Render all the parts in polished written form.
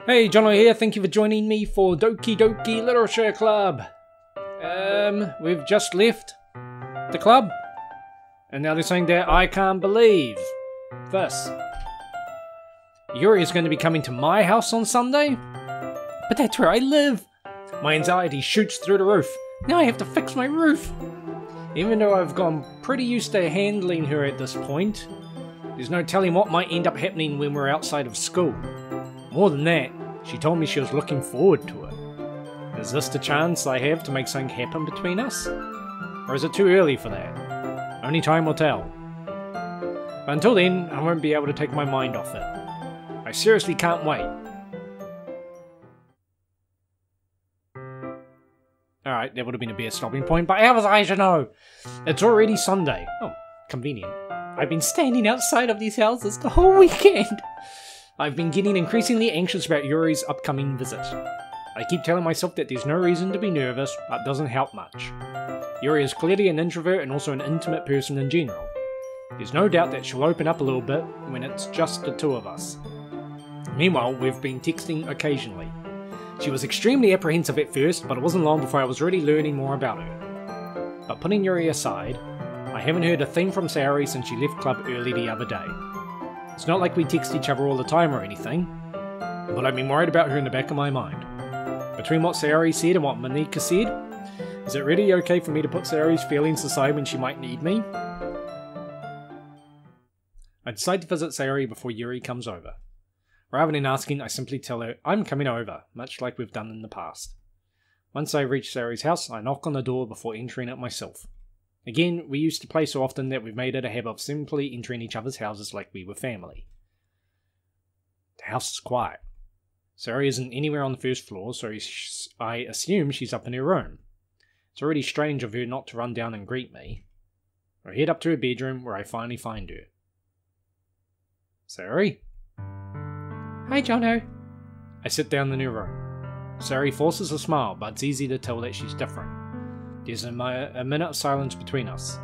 Hey, Jono here, thank you for joining me for Doki Doki Literature Club. We've just left the club, and now they're saying that I can't believe this. Yuri is going to be coming to my house on Sunday? But that's where I live! My anxiety shoots through the roof. Now I have to fix my roof! Even though I've gone pretty used to handling her at this point, there's no telling what might end up happening when we're outside of school. More than that, she told me she was looking forward to it. Is this the chance I have to make something happen between us? Or is it too early for that? Only time will tell. But until then, I won't be able to take my mind off it. I seriously can't wait. Alright, that would have been a better stopping point, but how was I to know? It's already Sunday. Oh, convenient. I've been standing outside of these houses the whole weekend. I've been getting increasingly anxious about Yuri's upcoming visit. I keep telling myself that there's no reason to be nervous, but it doesn't help much. Yuri is clearly an introvert and also an intimate person in general. There's no doubt that she'll open up a little bit when it's just the two of us. Meanwhile, we've been texting occasionally. She was extremely apprehensive at first, but it wasn't long before I was already learning more about her. But putting Yuri aside, I haven't heard a thing from Sayori since she left club early the other day. It's not like we text each other all the time or anything, but I've been worried about her in the back of my mind. Between what Sayori said and what Monika said, is it really okay for me to put Sayori's feelings aside when she might need me? I decide to visit Sayori before Yuri comes over. Rather than asking, I simply tell her I'm coming over, much like we've done in the past. Once I reach Sayori's house, I knock on the door before entering it myself. Again, we used to play so often that we've made it a habit of simply entering each other's houses like we were family. The house is quiet. Sayori isn't anywhere on the first floor, so I assume she's up in her room. It's already strange of her not to run down and greet me. I head up to her bedroom where I finally find her. Sayori? Hi, Jono. I sit down in her room. Sayori forces a smile, but it's easy to tell that she's different. There's a minute of silence between us.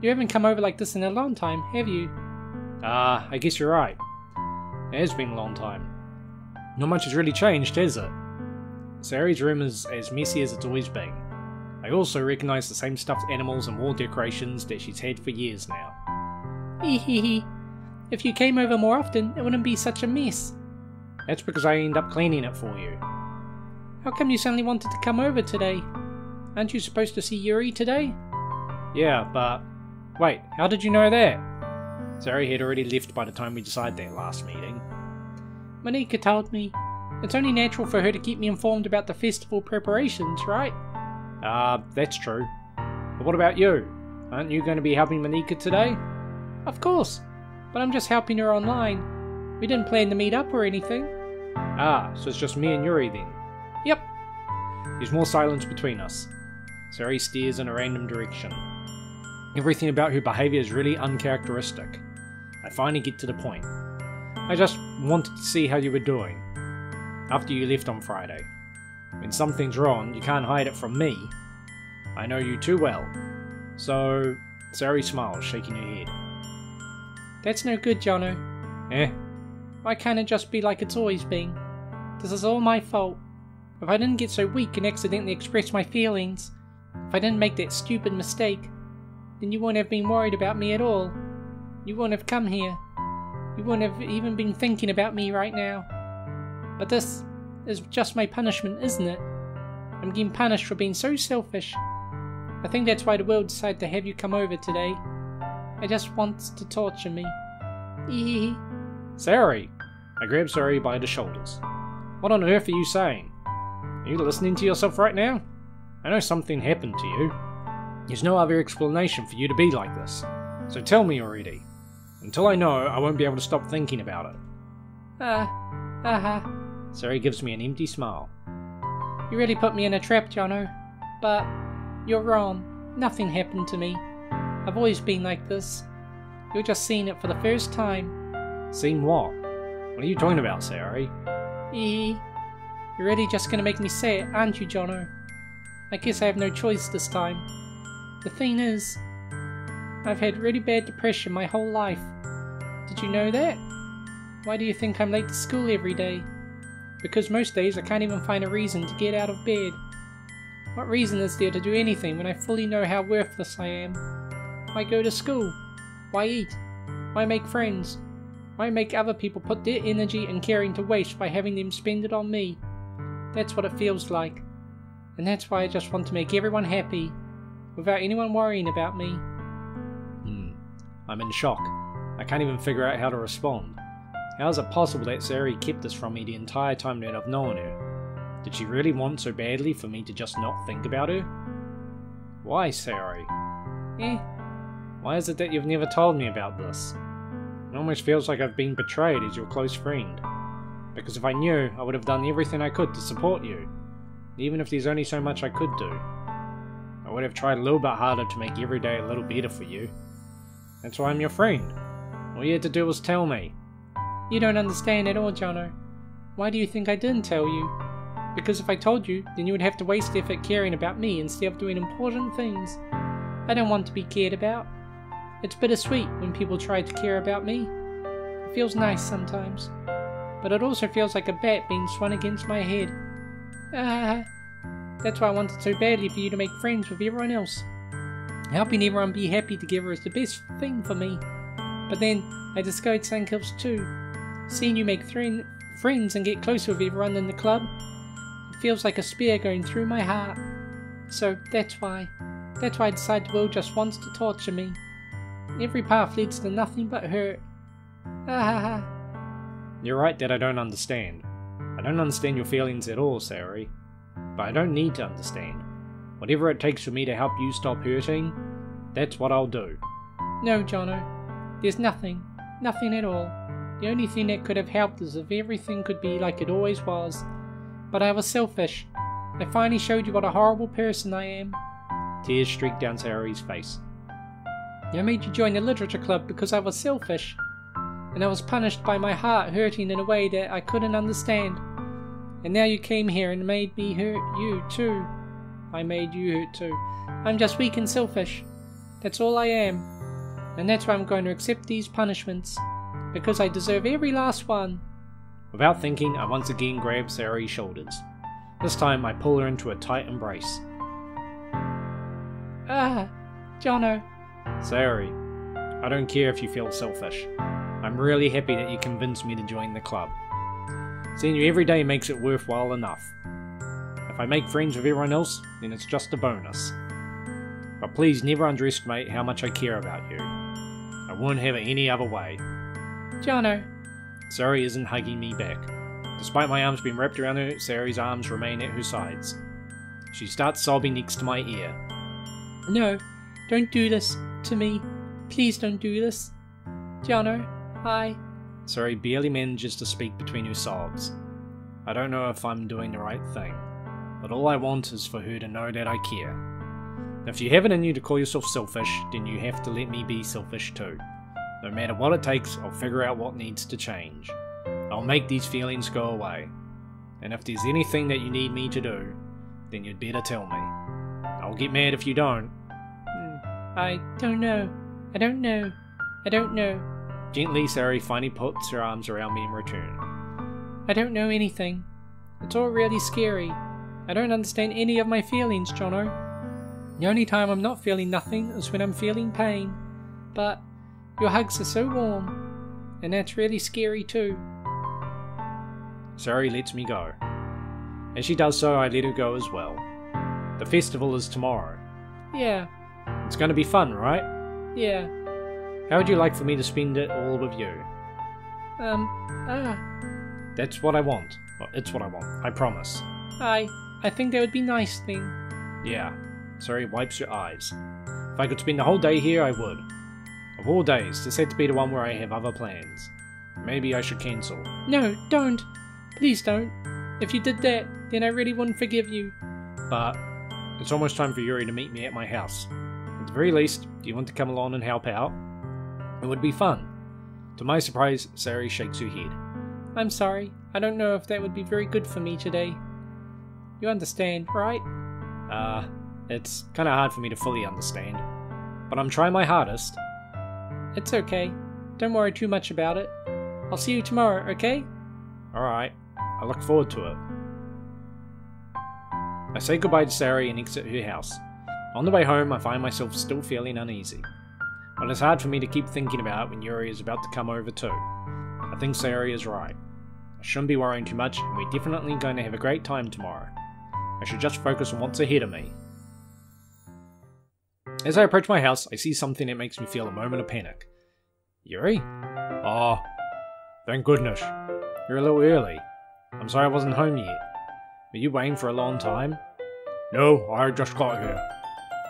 You haven't come over like this in a long time, have you? I guess you're right. It has been a long time. Not much has really changed, has it? Sayori's room is as messy as it's always been. I also recognise the same stuffed animals and wall decorations that she's had for years now. Hehehe. If you came over more often, it wouldn't be such a mess. That's because I end up cleaning it for you. How come you suddenly wanted to come over today? Aren't you supposed to see Yuri today? Yeah, but... Wait, how did you know that? Sayori had already left by the time we decided that last meeting. Monika told me. It's only natural for her to keep me informed about the festival preparations, right? That's true. But what about you? Aren't you going to be helping Monika today? Of course, but I'm just helping her online. We didn't plan to meet up or anything. So it's just me and Yuri then? Yep. There's more silence between us. Sayori stares in a random direction. Everything about her behaviour is really uncharacteristic. I finally get to the point. I just wanted to see how you were doing. After you left on Friday. When something's wrong, you can't hide it from me. I know you too well. So... Sayori smiles, shaking her head. That's no good, Jono. Why can't it just be like it's always been? This is all my fault. If I didn't get so weak and accidentally express my feelings, if I didn't make that stupid mistake, then you wouldn't have been worried about me at all. You wouldn't have come here. You wouldn't have even been thinking about me right now. But this is just my punishment, isn't it? I'm getting punished for being so selfish. I think that's why the world decided to have you come over today. It just wants to torture me. Ehehe. Sayori! I grab Sayori by the shoulders. What on earth are you saying? Are you listening to yourself right now? I know something happened to you. There's no other explanation for you to be like this. So tell me already. Until I know, I won't be able to stop thinking about it. Sayori gives me an empty smile. You really put me in a trap, Jono. But you're wrong. Nothing happened to me. I've always been like this. You're just seeing it for the first time. Seen what? What are you talking about, Sayori? You're really just gonna make me say it, aren't you, Jono? I guess I have no choice this time. The thing is, I've had really bad depression my whole life. Did you know that? Why do you think I'm late to school every day? because most days I can't even find a reason to get out of bed. What reason is there to do anything when I fully know how worthless I am? Why go to school? Why eat? Why make friends? Why make other people put their energy and caring to waste by having them spend it on me? That's what it feels like. And that's why I just want to make everyone happy, without anyone worrying about me. I'm in shock. I can't even figure out how to respond. How is it possible that Sayori kept this from me the entire time that I've known her? Did she really want so badly for me to just not think about her? Why, Sayori? Why is it that you've never told me about this? It almost feels like I've been betrayed as your close friend. Because if I knew, I would have done everything I could to support you. Even if there's only so much I could do. I would have tried a little bit harder to make every day a little better for you. That's why I'm your friend. All you had to do was tell me. You don't understand at all, Jono. Why do you think I didn't tell you? Because if I told you, then you would have to waste effort caring about me instead of doing important things. I don't want to be cared about. It's bittersweet when people try to care about me. It feels nice sometimes. But it also feels like a bat being swung against my head. That's why I wanted so badly for you to make friends with everyone else. Helping everyone be happy together is the best thing for me. But then, I discovered something else too. Seeing you make friends and get closer with everyone in the club, it feels like a spear going through my heart. So that's why I decided the world just wants to torture me. Every path leads to nothing but hurt. You're right that I don't understand. I don't understand your feelings at all, Sayori. But I don't need to understand. Whatever it takes for me to help you stop hurting, that's what I'll do. No, Jono. There's nothing at all. The only thing that could have helped is if everything could be like it always was. But I was selfish. I finally showed you what a horrible person I am. Tears streaked down Sayori's face. I made you join the literature club because I was selfish. And I was punished by my heart hurting in a way that I couldn't understand. And now you came here and made me hurt you too. I made you hurt too. I'm just weak and selfish. That's all I am. And that's why I'm going to accept these punishments. Because I deserve every last one. Without thinking, I once again grab Sayori's shoulders. This time I pull her into a tight embrace. Jono. Sayori, I don't care if you feel selfish. I'm really happy that you convinced me to join the club. Seeing you every day makes it worthwhile enough. If I make friends with everyone else, then it's just a bonus. But please never underestimate how much I care about you. I wouldn't have it any other way. Jono. Sayori isn't hugging me back. Despite my arms being wrapped around her, Sayori's arms remain at her sides. She starts sobbing next to my ear. No, don't do this to me. Please don't do this. Jono, hi. Sayori barely manages to speak between her sobs. I don't know if I'm doing the right thing, but all I want is for her to know that I care. If you have it in you to call yourself selfish, then you have to let me be selfish too. No matter what it takes, I'll figure out what needs to change. I'll make these feelings go away. And if there's anything that you need me to do, then you'd better tell me. I'll get mad if you don't. I don't know. Gently, Sayori finally puts her arms around me in return. I don't know anything. It's all really scary. I don't understand any of my feelings, Jono. The only time I'm not feeling nothing is when I'm feeling pain. But your hugs are so warm, and that's really scary too. Sayori lets me go. As she does so, I let her go as well. The festival is tomorrow. Yeah. It's going to be fun, right? Yeah. How would you like for me to spend it all with you? That's what I want. Well, it's what I want, I promise. I think that would be nice thing. Yeah. Sayori wipes her eyes. If I could spend the whole day here, I would. Of all days, this had to be the one where I have other plans. Maybe I should cancel. No, don't. Please don't. If you did that, then I really wouldn't forgive you. But it's almost time for Yuri to meet me at my house. At the very least, do you want to come along and help out? It would be fun. To my surprise, Sayori shakes her head. I'm sorry. I don't know if that would be very good for me today. You understand, right? It's kinda hard for me to fully understand. But I'm trying my hardest. It's okay. Don't worry too much about it. I'll see you tomorrow, okay? Alright. I look forward to it. I say goodbye to Sayori and exit her house. On the way home, I find myself still feeling uneasy. But it's hard for me to keep thinking about it when Yuri is about to come over too. I think Sayori is right. I shouldn't be worrying too much, and we're definitely going to have a great time tomorrow. I should just focus on what's ahead of me. As I approach my house, I see something that makes me feel a moment of panic. Yuri? Oh, thank goodness. You're a little early. I'm sorry I wasn't home yet. Were you waiting for a long time? No, I just got here.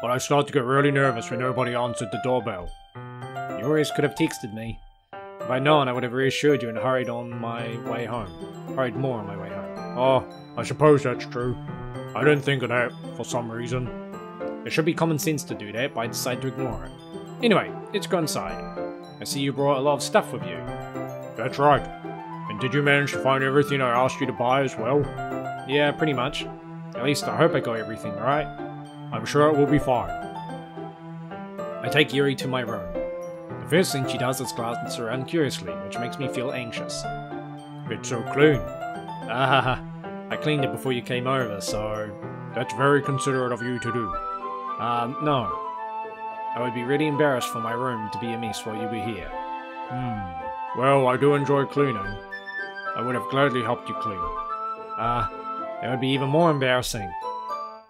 But I started to get really nervous when nobody answered the doorbell. You always could have texted me. If I'd known, I would have reassured you and hurried more on my way home. Oh, I suppose that's true. I didn't think of that, for some reason. It should be common sense to do that, but I decided to ignore it. Anyway, let's go inside. I see you brought a lot of stuff with you. That's right. And did you manage to find everything I asked you to buy as well? Yeah, pretty much. At least I hope I got everything right. I'm sure it will be fine. I take Yuri to my room. The first thing she does is glance around curiously, which makes me feel anxious. It's so clean. I cleaned it before you came over, so that's very considerate of you to do. No. I would be really embarrassed for my room to be a mess while you were here. Well, I do enjoy cleaning. I would have gladly helped you clean. That would be even more embarrassing.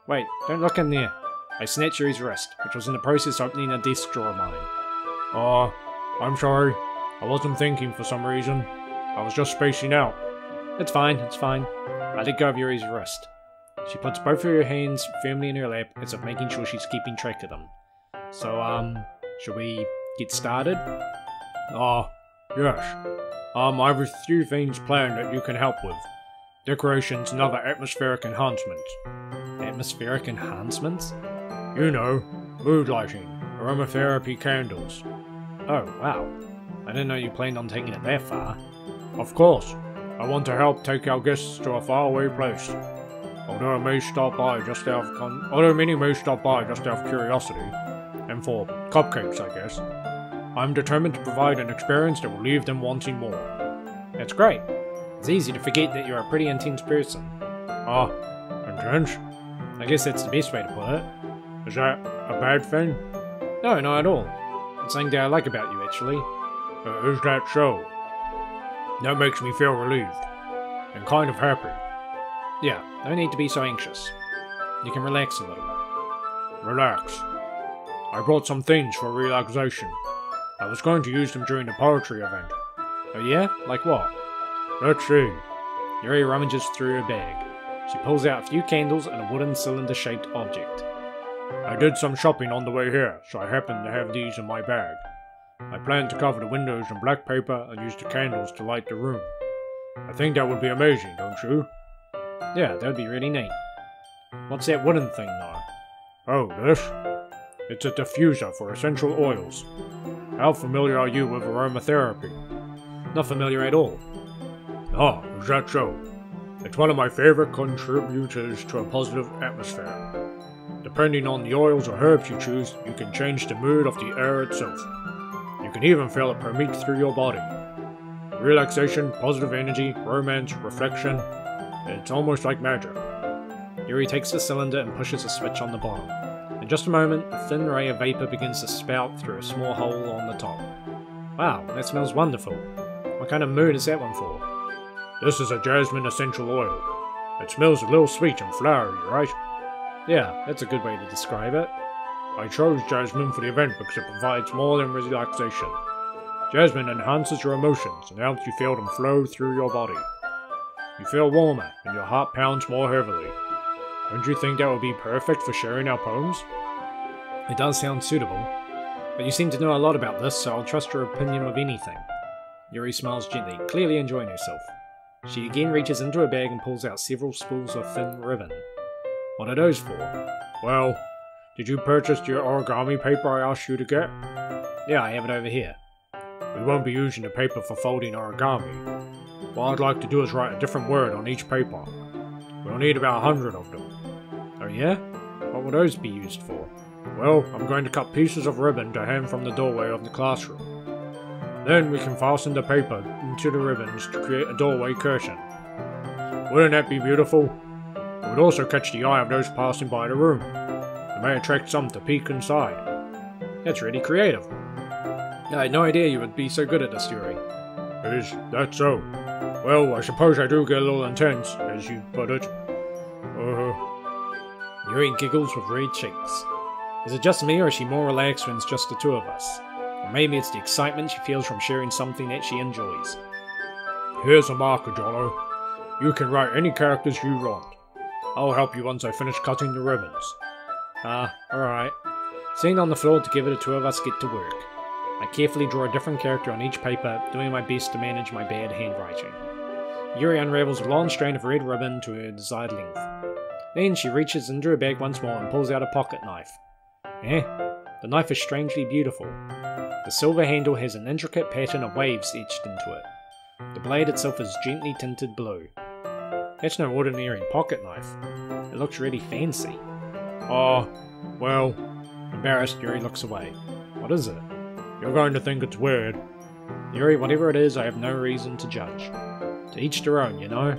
Wait, don't look in there. I snatched Yuri's wrist, which was in the process of opening a desk drawer of mine. Oh, I'm sorry. I wasn't thinking for some reason. I was just spacing out. It's fine, it's fine. I let go of Yuri's wrist. She puts both of her hands firmly in her lap as if making sure she's keeping track of them. So, should we get started? Oh, yes. I have a few things planned that you can help with. Decorations and other atmospheric enhancements. Atmospheric enhancements? You know, mood lighting, aromatherapy candles. Oh, wow. I didn't know you planned on taking it that far. Of course. I want to help take our guests to a faraway place. Although many may stop by just out of curiosity, and for cupcakes, I guess. I'm determined to provide an experience that will leave them wanting more. That's great. It's easy to forget that you're a pretty intense person. Intense? I guess that's the best way to put it. Is that a bad thing? No, not at all. It's something that I like about you, actually. Is that so? That makes me feel relieved. And kind of happy. Yeah, no need to be so anxious. You can relax a little. Relax. I brought some things for relaxation. I was going to use them during the poetry event. Oh yeah? Like what? Let's see. Yuri rummages through her bag. She pulls out a few candles and a wooden cylinder-shaped object. I did some shopping on the way here, so I happened to have these in my bag. I planned to cover the windows in black paper and use the candles to light the room. I think that would be amazing, don't you? Yeah, that would be really neat. What's that wooden thing, though? Oh, this? It's a diffuser for essential oils. How familiar are you with aromatherapy? Not familiar at all. Oh, is that so? It's one of my favorite contributors to a positive atmosphere. Depending on the oils or herbs you choose, you can change the mood of the air itself. You can even feel it permeate through your body. Relaxation, positive energy, romance, reflection. It's almost like magic. Yuri takes the cylinder and pushes a switch on the bottom. In just a moment, a thin ray of vapor begins to spout through a small hole on the top. Wow, that smells wonderful. What kind of mood is that one for? This is a jasmine essential oil. It smells a little sweet and flowery, right? Yeah, that's a good way to describe it. I chose jasmine for the event because it provides more than relaxation. Jasmine enhances your emotions and helps you feel them flow through your body. You feel warmer and your heart pounds more heavily. Don't you think that would be perfect for sharing our poems? It does sound suitable, but you seem to know a lot about this, so I'll trust your opinion with anything. Yuri smiles gently, clearly enjoying herself. She again reaches into her bag and pulls out several spools of thin ribbon. What are those for? Well, did you purchase your origami paper I asked you to get? Yeah, I have it over here. We won't be using the paper for folding origami. What I'd like to do is write a different word on each paper. We'll need about 100 of them. Oh yeah? What will those be used for? Well, I'm going to cut pieces of ribbon to hang from the doorway of the classroom. Then we can fasten the paper into the ribbons to create a doorway curtain. Wouldn't that be beautiful? It would also catch the eye of those passing by the room. It may attract some to peek inside. That's really creative. I had no idea you would be so good at this, Yuri. Is that so? Well, I suppose I do get a little intense, as you put it. Yuri giggles with red cheeks. Is it just me, or is she more relaxed when it's just the two of us? Or maybe it's the excitement she feels from sharing something that she enjoys. Here's a marker, Jono. You can write any characters you want. I'll help you once I finish cutting the ribbons. Alright. Sitting on the floor together, the two of us get to work. I carefully draw a different character on each paper, doing my best to manage my bad handwriting. Yuri unravels a long strand of red ribbon to her desired length. Then she reaches into her bag once more and pulls out a pocket knife. The knife is strangely beautiful. The silver handle has an intricate pattern of waves etched into it. The blade itself is gently tinted blue. That's no ordinary pocket knife. It looks really fancy. Oh, well, Embarrassed, Yuri looks away. What is it? you're going to think it's weird. Yuri, whatever it is, I have no reason to judge. To each their own, you know?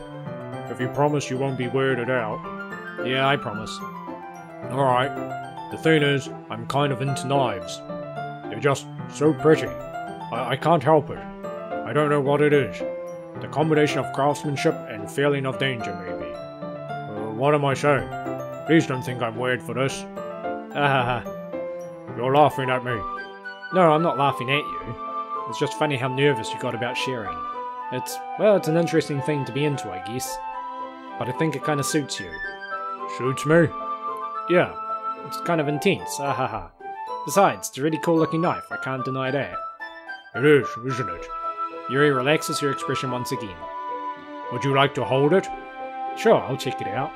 If you promise you won't be weirded out. Yeah, I promise. Alright. The thing is, I'm kind of into knives. They're just so pretty. I can't help it. I don't know what it is. The combination of craftsmanship and feeling of danger, maybe. What am I saying? Please don't think I'm weird for this. You're laughing at me. No, I'm not laughing at you. It's just funny how nervous you got about sharing. It's an interesting thing to be into, I guess. But I think it kind of suits you. Suits me? Yeah, it's kind of intense, Besides, it's a really cool looking knife, I can't deny that. It is, isn't it? Yuri relaxes her expression once again. Would you like to hold it? Sure, I'll check it out.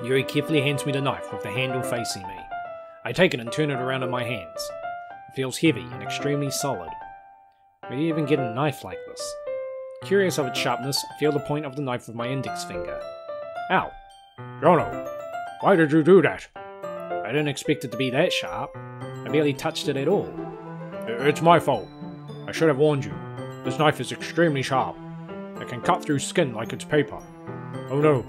Yuri carefully hands me the knife with the handle facing me. I take it and turn it around in my hands. It feels heavy and extremely solid. Where do you even get a knife like this? Curious of its sharpness, I feel the point of the knife with my index finger. Ow! Jono, why did you do that? I didn't expect it to be that sharp. I barely touched it at all. It's my fault. I should have warned you. This knife is extremely sharp. It can cut through skin like it's paper. Oh no.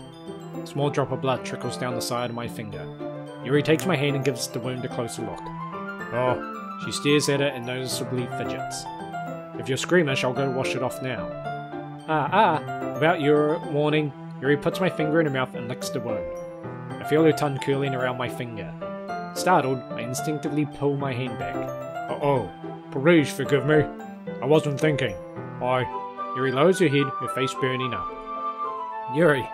A small drop of blood trickles down the side of my finger. Yuri takes my hand and gives the wound a closer look. Oh, she stares at it and noticeably fidgets. If you're squeamish, I'll go wash it off now. Without your warning, Yuri puts my finger in her mouth and licks the wound. I feel her tongue curling around my finger. Startled, I instinctively pull my hand back. Uh-oh. Please forgive me. I wasn't thinking. Yuri lowers her head, her face burning up. Yuri.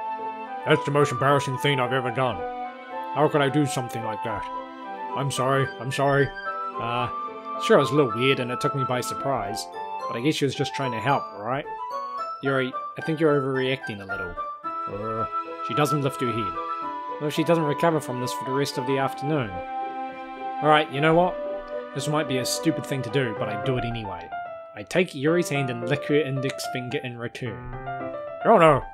That's the most embarrassing thing I've ever done. How could I do something like that? I'm sorry. Sure, it was a little weird and it took me by surprise, but I guess she was just trying to help, right? Yuri, I think you're overreacting a little. She doesn't lift her head. What if she doesn't recover from this for the rest of the afternoon? Alright, you know what? This might be a stupid thing to do, but I do it anyway. I take Yuri's hand and lick her index finger in return. Oh no!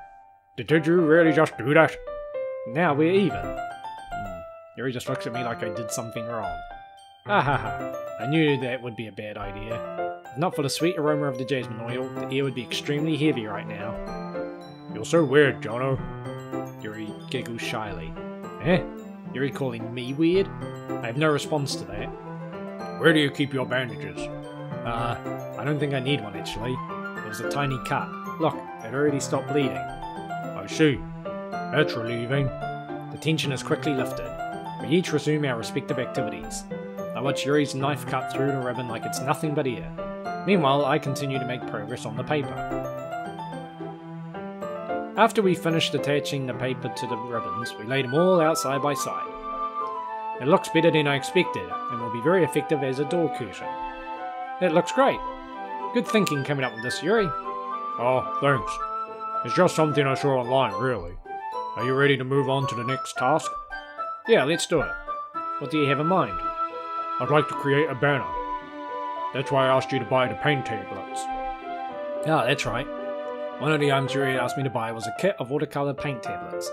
Did you really just do that? Now we're even. Yuri just looks at me like I did something wrong. I knew that would be a bad idea. If not for the sweet aroma of the jasmine oil, the air would be extremely heavy right now. You're so weird, Jono. Yuri giggles shyly. Yuri calling me weird? I have no response to that. Where do you keep your bandages? I don't think I need one actually. It was a tiny cut. Look, it already stopped bleeding. I see. That's relieving. The tension is quickly lifted. We each resume our respective activities. I watch Yuri's knife cut through the ribbon like it's nothing but air. Meanwhile, I continue to make progress on the paper. After we finished attaching the paper to the ribbons, we laid them all out side by side. It looks better than I expected, and will be very effective as a door curtain. It looks great. Good thinking coming up with this, Yuri. Oh, thanks. It's just something I saw online, really. Are you ready to move on to the next task? Yeah, let's do it. What do you have in mind? I'd like to create a banner. That's why I asked you to buy the paint tablets. Ah, that's right. One of the items Yuri asked me to buy was a kit of watercolor paint tablets.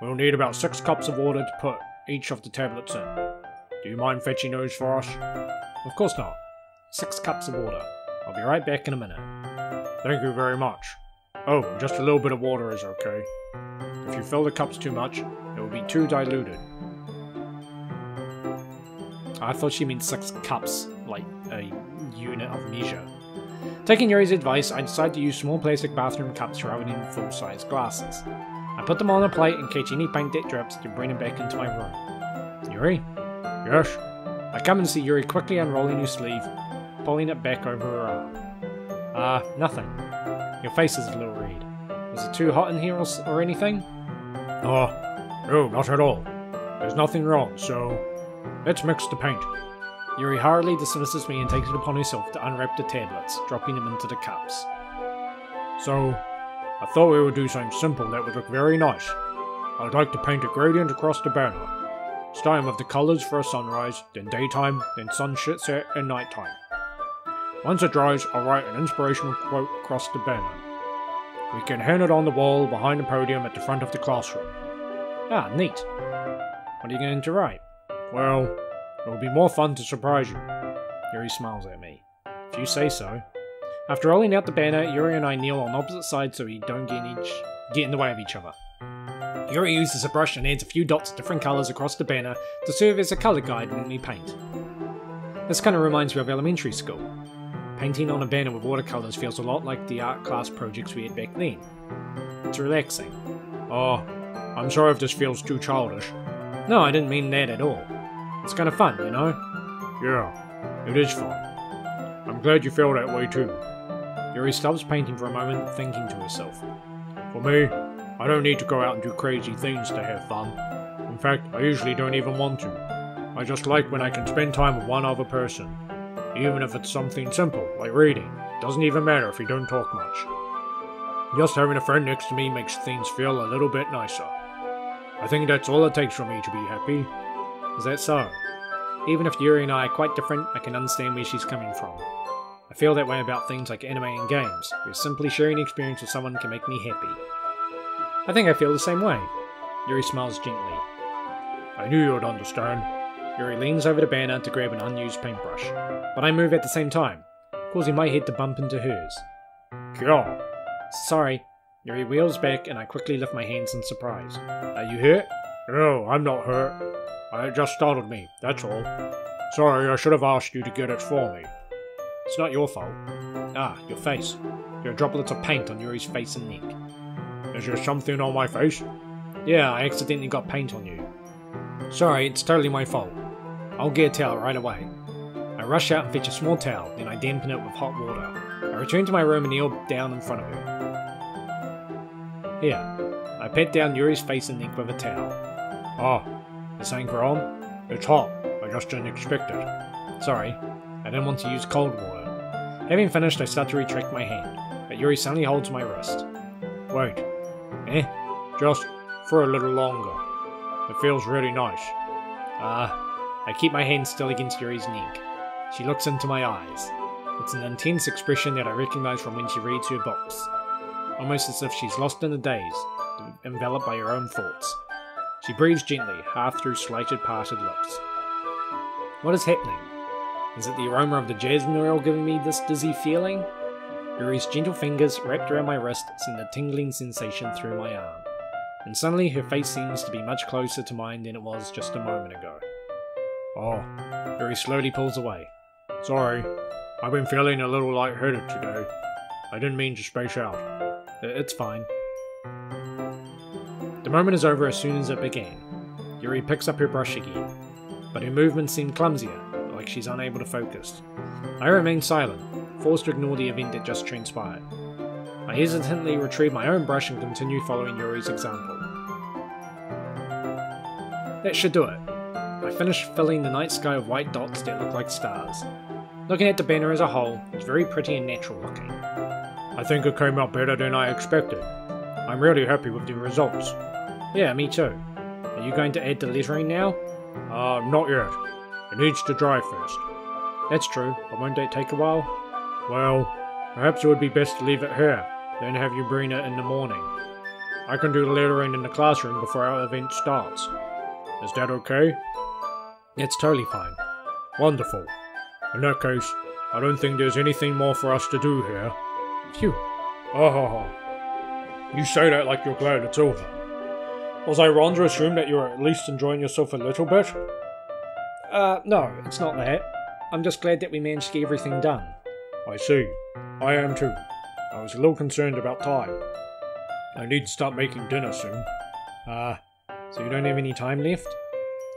We'll need about 6 cups of water to put each of the tablets in. Do you mind fetching those for us? Of course not. 6 cups of water. I'll be right back in a minute. Thank you very much. Oh, just a little bit of water is okay. If you fill the cups too much, it will be too diluted. I thought she meant 6 cups, like a unit of measure. Taking Yuri's advice, I decided to use small plastic bathroom cups rather than full-size glasses. I put them on a plate and catch any paint that drips to bring them back into my room. Yuri? Yes? I come and see Yuri quickly unrolling her sleeve, pulling it back over her arm. Nothing. Your face is a little red. Is it too hot in here or anything? Oh, no, not at all. There's nothing wrong, so let's mix the paint. Yuri hurriedly dismisses me and takes it upon herself to unwrap the tablets, dropping them into the cups. So, I thought we would do something simple that would look very nice. I'd like to paint a gradient across the banner. Starting with the colours for a sunrise, then daytime, then sunset and nighttime. Once it dries, I'll write an inspirational quote across the banner. We can hang it on the wall behind the podium at the front of the classroom. Ah, neat. What are you going to write? Well, it will be more fun to surprise you. Yuri smiles at me. If you say so. After rolling out the banner, Yuri and I kneel on opposite sides so we don't get in the way of each other. Yuri uses a brush and adds a few dots of different colours across the banner to serve as a colour guide when we paint. This kind of reminds me of elementary school. Painting on a banner with watercolours feels a lot like the art class projects we had back then. It's relaxing. Oh, I'm sorry if this feels too childish. No, I didn't mean that at all. It's kind of fun, you know? Yeah, it is fun. I'm glad you feel that way too. Yuri stops painting for a moment, thinking to herself. For me, I don't need to go out and do crazy things to have fun. In fact, I usually don't even want to. I just like when I can spend time with one other person. Even if it's something simple, like reading. Doesn't even matter if you don't talk much. Just having a friend next to me makes things feel a little bit nicer. I think that's all it takes for me to be happy. Is that so? Even if Yuri and I are quite different, I can understand where she's coming from. I feel that way about things like anime and games, where simply sharing an experience with someone can make me happy. I think I feel the same way. Yuri smiles gently. I knew you would understand. Yuri leans over the banner to grab an unused paintbrush, but I move at the same time, causing my head to bump into hers. Kya? Sorry. Yuri wheels back and I quickly lift my hands in surprise. Are you hurt? No, I'm not hurt. It just startled me, that's all. Sorry, I should have asked you to get it for me. It's not your fault. Ah, your face. There are droplets of paint on Yuri's face and neck. Is there something on my face? Yeah, I accidentally got paint on you. Sorry, it's totally my fault. I'll get a towel right away. I rush out and fetch a small towel, then I dampen it with hot water. I return to my room and kneel down in front of her. Here. I pat down Yuri's face and neck with a towel. Ah, is something wrong? It's hot. I just didn't expect it. Sorry, I didn't want to use cold water. Having finished, I start to retract my hand, but Yuri suddenly holds my wrist. Wait. Eh? Just for a little longer. It feels really nice. I keep my hand still against Yuri's neck. She looks into my eyes. It's an intense expression that I recognize from when she reads her books. Almost as if she's lost in a daze, enveloped by her own thoughts. She breathes gently, half through slightly parted lips. What is happening? Is it the aroma of the jasmine oil giving me this dizzy feeling? Yuri's gentle fingers wrapped around my wrist send a tingling sensation through my arm. And suddenly her face seems to be much closer to mine than it was just a moment ago. Oh. Yuri slowly pulls away. Sorry, I've been feeling a little lightheaded today. I didn't mean to space out. It's fine. The moment is over as soon as it began. Yuri picks up her brush again, but her movements seem clumsier, like she's unable to focus. I remain silent, forced to ignore the event that just transpired. I hesitantly retrieve my own brush and continue following Yuri's example. That should do it. I finish filling the night sky with white dots that look like stars. Looking at the banner as a whole, it's very pretty and natural looking. I think it came out better than I expected. I'm really happy with the results. Yeah, me too. Are you going to add the lettering now? Not yet. It needs to dry first. That's true, but won't that take a while? Well, perhaps it would be best to leave it here, then have you bring it in the morning. I can do the lettering in the classroom before our event starts. Is that okay? It's totally fine. Wonderful. In that case, I don't think there's anything more for us to do here. Phew. Oh, You say that like you're glad it's over. Was I wrong to assume that you're at least enjoying yourself a little bit? No, it's not that. I'm just glad that we managed to get everything done. I see. I am too. I was a little concerned about time. I need to start making dinner soon. So you don't have any time left?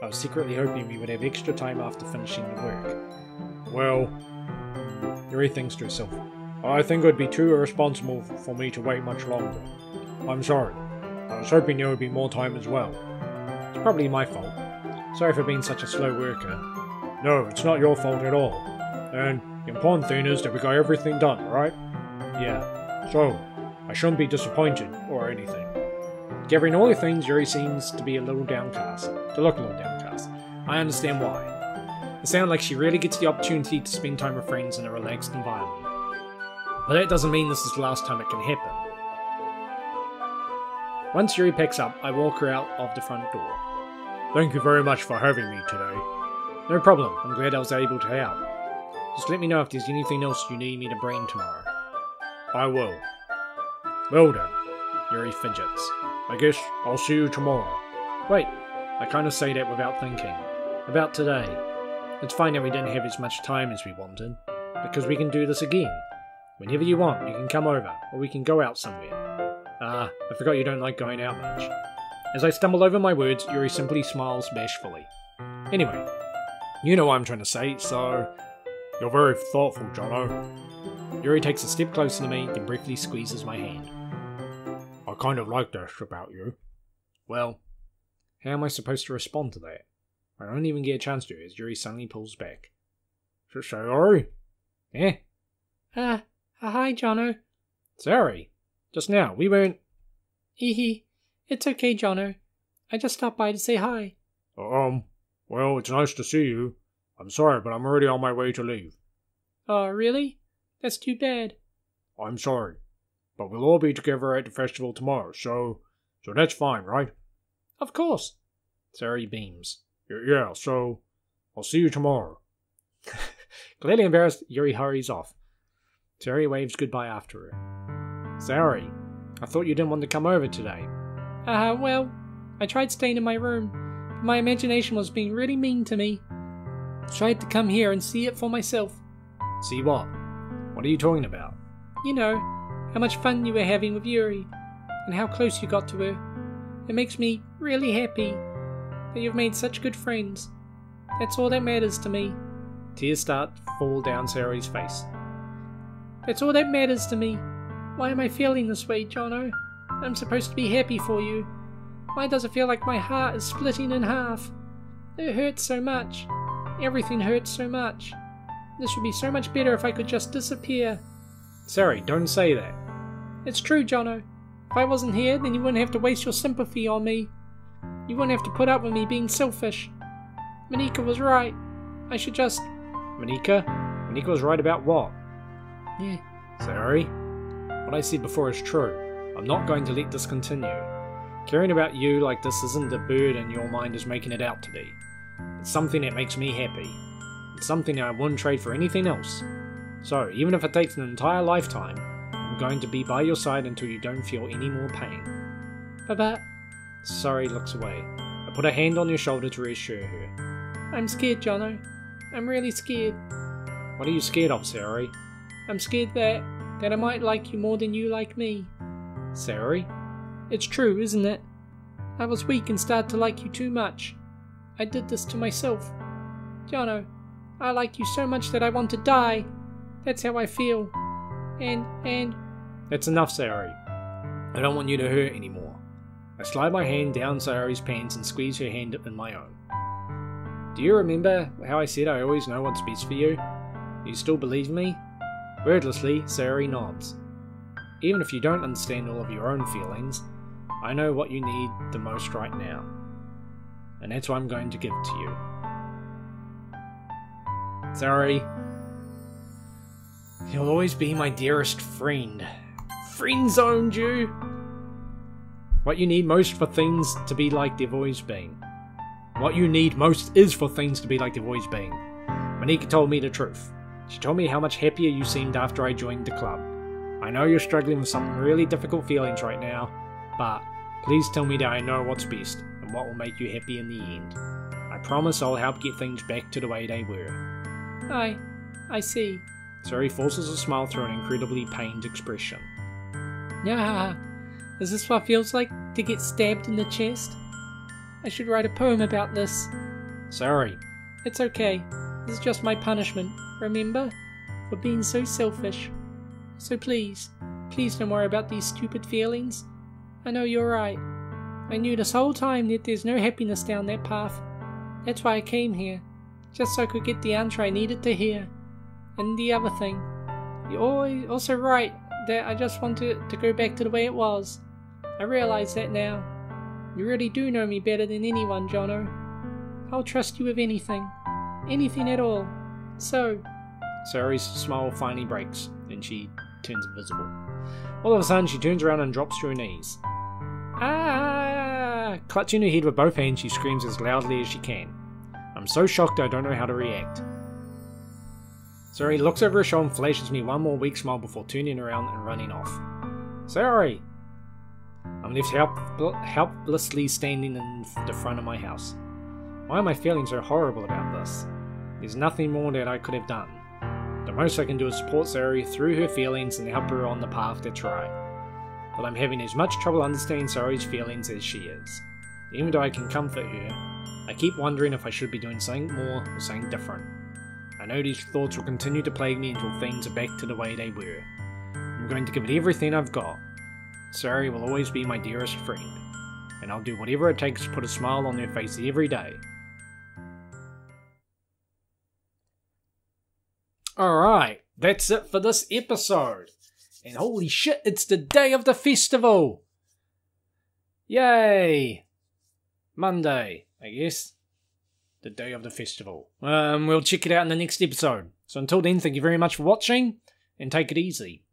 I was secretly hoping we would have extra time after finishing the work. Well, Yuri thinks to herself. I think it would be too irresponsible for me to wait much longer. I'm sorry. I was hoping there would be more time as well. It's probably my fault. Sorry for being such a slow worker. No, it's not your fault at all. And the important thing is that we got everything done, right? Yeah. So, I shouldn't be disappointed or anything. Gathering all the things, Yuri seems to be a little downcast. To look a little downcast. I understand why. It sounds like she really gets the opportunity to spend time with friends in a relaxed environment. But that doesn't mean this is the last time it can happen. Once Yuri picks up, I walk her out of the front door. Thank you very much for having me today. No problem, I'm glad I was able to help. Just let me know if there's anything else you need me to bring tomorrow. I will. Well then, Yuri fidgets. I guess I'll see you tomorrow. Wait, I kind of say that without thinking. About today. It's fine that we didn't have as much time as we wanted, because we can do this again. Whenever you want, you can come over, or we can go out somewhere. I forgot you don't like going out much. As I stumble over my words, Yuri simply smiles bashfully. Anyway, you know what I'm trying to say, so... You're very thoughtful, Jono. Yuri takes a step closer to me, then briefly squeezes my hand. I kind of like that about you. Well, how am I supposed to respond to that? I don't even get a chance to as Yuri suddenly pulls back. Sayori? Eh? Hi, Jono. Sorry. Just now, we weren't... It's okay, Jono. I just stopped by to say hi. Well, it's nice to see you. I'm sorry, but I'm already on my way to leave. Oh, really? That's too bad. I'm sorry. But we'll all be together at the festival tomorrow, so that's fine, right? Of course. Sayori beams. Yeah, so I'll see you tomorrow. Clearly embarrassed, Yuri hurries off. Sayori waves goodbye after her. Sayori, I thought you didn't want to come over today. Well, I tried staying in my room, but my imagination was being really mean to me. I tried to come here and see it for myself. See what? What are you talking about? You know, how much fun you were having with Yuri, and how close you got to her. It makes me really happy that you've made such good friends. That's all that matters to me. Tears start to fall down Sayori's face. That's all that matters to me. Why am I feeling this way, Jono? I'm supposed to be happy for you. Why does it feel like my heart is splitting in half? It hurts so much. Everything hurts so much. This would be so much better if I could just disappear. Sayori, don't say that. It's true, Jono. If I wasn't here, then you wouldn't have to waste your sympathy on me. You wouldn't have to put up with me being selfish. Monika was right. I should just... Monika? Monika was right about what? Yeah. Sayori, what I said before is true. I'm not going to let this continue. Caring about you like this isn't the burden your mind is making it out to be. It's something that makes me happy. It's something that I wouldn't trade for anything else. So, even if it takes an entire lifetime, I'm going to be by your side until you don't feel any more pain. But... Sayori looks away. I put a hand on your shoulder to reassure her. I'm scared, Jono. I'm really scared. What are you scared of, Sayori? I'm scared that I might like you more than you like me. Sayori? It's true, isn't it? I was weak and started to like you too much. I did this to myself. Jono, I like you so much that I want to die. That's how I feel. And... That's enough, Sayori. I don't want you to hurt anymore. I slide my hand down Sayori's pants and squeeze her hand in my own. Do you remember how I said I always know what's best for you? Do you still believe me? Wordlessly, Sayori nods. Even if you don't understand all of your own feelings, I know what you need the most right now. And that's what I'm going to give to you. Sayori, you'll always be my dearest friend. Friend-zoned you! What you need most for things to be like they've always been. What you need most is for things to be like they've always been. Monika told me the truth. She told me how much happier you seemed after I joined the club. I know you're struggling with some really difficult feelings right now, but please tell me that I know what's best and what will make you happy in the end. I promise I'll help get things back to the way they were. I see. Sayori forces a smile through an incredibly pained expression. Yeah, is this what it feels like to get stabbed in the chest? I should write a poem about this. Sayori. It's okay. This is just my punishment, remember? For being so selfish. So please don't worry about these stupid feelings. I know you're right. I knew this whole time that there's no happiness down that path. That's why I came here. Just so I could get the answer I needed to hear. And the other thing. You're also right that I just wanted to go back to the way it was. I realize that now. You really do know me better than anyone, Jono. I'll trust you with anything. Anything at all. So... Sayori's smile finally breaks, and she turns invisible. All of a sudden, she turns around and drops to her knees. Ah! Clutching her head with both hands, she screams as loudly as she can. I'm so shocked I don't know how to react. Sayori looks over her shoulder and flashes me one more weak smile before turning around and running off. Sayori! I'm left helplessly standing in the front of my house. Why am I feeling so horrible about this? There's nothing more that I could have done. The most I can do is support Sayori through her feelings and help her on the path that's right. But I'm having as much trouble understanding Sayori's feelings as she is. Even though I can comfort her, I keep wondering if I should be doing something more or something different. I know these thoughts will continue to plague me until things are back to the way they were. I'm going to give it everything I've got. Sayori will always be my dearest friend, and I'll do whatever it takes to put a smile on her face every day. Alright, that's it for this episode. And holy shit, it's the day of the festival! Yay! Monday, I guess. The day of the festival. We'll check it out in the next episode. So until then, thank you very much for watching, and take it easy.